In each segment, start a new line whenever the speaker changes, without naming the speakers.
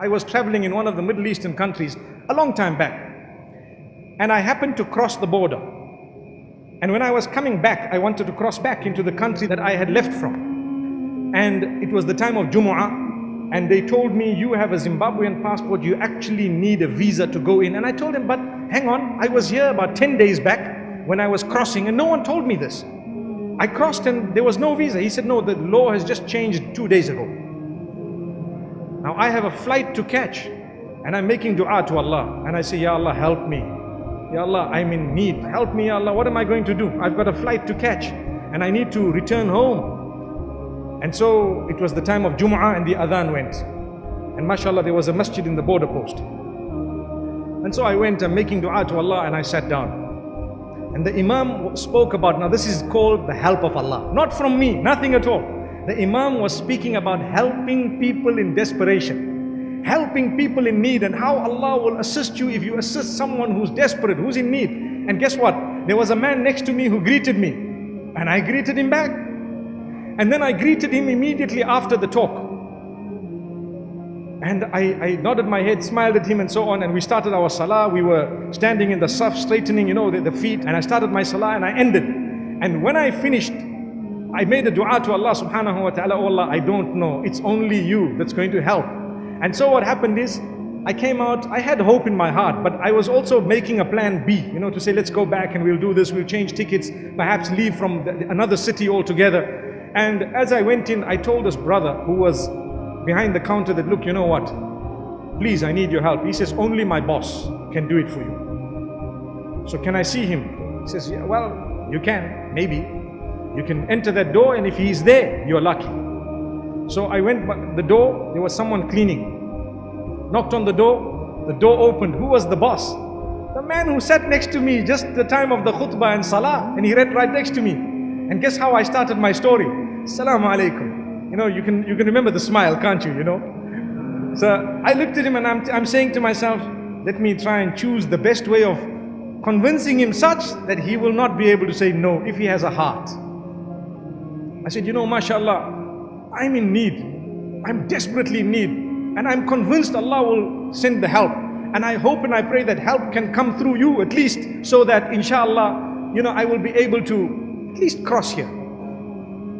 I was traveling in one of the Middle Eastern countries a long time back, and I happened to cross the border. And when I was coming back, I wanted to cross back into the country that I had left from. And it was the time of Jumu'ah, and they told me, you have a Zimbabwean passport, you actually need a visa to go in. And I told them, but hang on, I was here about 10 days back when I was crossing, and no one told me this. I crossed and there was no visa. He said, no, the law has just changed 2 days ago. Now I have a flight to catch, and I'm making dua to Allah, and I say, Ya Allah, help me. Ya Allah, I'm in need. Help me, Ya Allah. What am I going to do? I've got a flight to catch, and I need to return home. And so it was the time of Jumu'ah, and the adhan went. And mashallah, there was a masjid in the border post. And so I went, I'm making dua to Allah, and I sat down. And the Imam spoke about, now this is called the help of Allah. Not from me, nothing at all. The Imam was speaking about helping people in desperation, helping people in need, and how Allah will assist you if you assist someone who's desperate, who's in need. And guess what? There was a man next to me who greeted me, and I greeted him back. And then I greeted him immediately after the talk. And I nodded my head, smiled at him and so on, and we started our salah. We were standing in the saf, straightening, the feet, and I started my salah and I ended. And when I finished, I made a dua to Allah subhanahu wa ta'ala, oh Allah, I don't know, it's only you that's going to help. And so what happened is, I came out, I had hope in my heart, but I was also making a plan B, to say, let's go back and we'll do this, we'll change tickets, perhaps leave from another city altogether. And as I went in, I told this brother who was behind the counter that, look, you know what, please, I need your help. He says, only my boss can do it for you. So can I see him? He says, yeah, well, you can, maybe. You can enter that door, and if he's there, you're lucky. So I went by the door, there was someone cleaning. Knocked on the door opened. Who was the boss? The man who sat next to me just the time of the khutbah and salah, and he read right next to me. And guess how I started my story? Assalamu alaikum. You can remember the smile, can't you? So I looked at him and I'm saying to myself, let me try and choose the best way of convincing him such that he will not be able to say no if he has a heart. I said, mashallah, I'm in need. I'm desperately in need. And I'm convinced Allah will send the help. And I hope and I pray that help can come through you at least, so that inshallah, I will be able to at least cross here.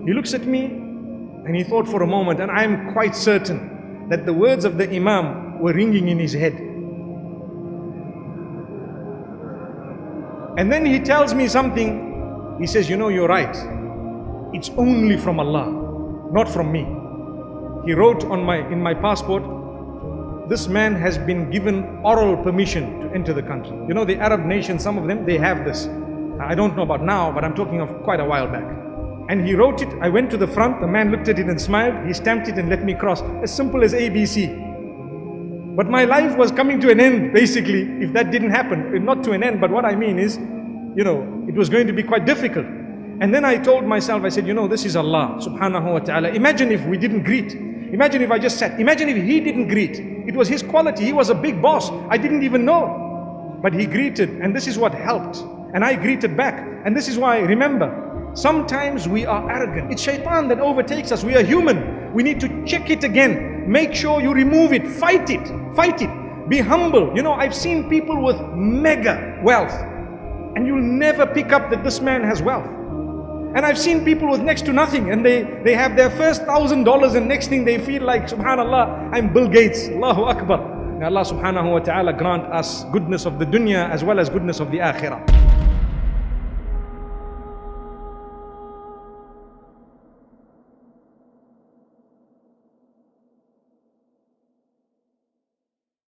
He looks at me and he thought for a moment, and I'm quite certain that the words of the Imam were ringing in his head. And then he tells me something. He says, you're right. It's only from Allah, not from me. He wrote in my passport, this man has been given oral permission to enter the country. The Arab nations, some of them, they have this. I don't know about now, but I'm talking of quite a while back. And he wrote it. I went to the front, the man looked at it and smiled. He stamped it and let me cross. As simple as ABC. But my life was coming to an end, basically, if that didn't happen. Not to an end, but what I mean is, it was going to be quite difficult. And then I told myself, I said, this is Allah subhanahu wa ta'ala. Imagine if we didn't greet. Imagine if I just sat. Imagine if he didn't greet. It was his quality. He was a big boss. I didn't even know. But he greeted, and this is what helped. And I greeted back. And this is why, remember, sometimes we are arrogant. It's shaitan that overtakes us. We are human. We need to check it again. Make sure you remove it. Fight it. Fight it. Be humble. I've seen people with mega wealth, and you'll never pick up that this man has wealth. And I've seen people with next to nothing, and they have their first $1,000, and next thing they feel like, subhanallah, I'm Bill Gates. Allahu Akbar. May Allah subhanahu wa ta'ala grant us goodness of the dunya as well as goodness of the akhirah.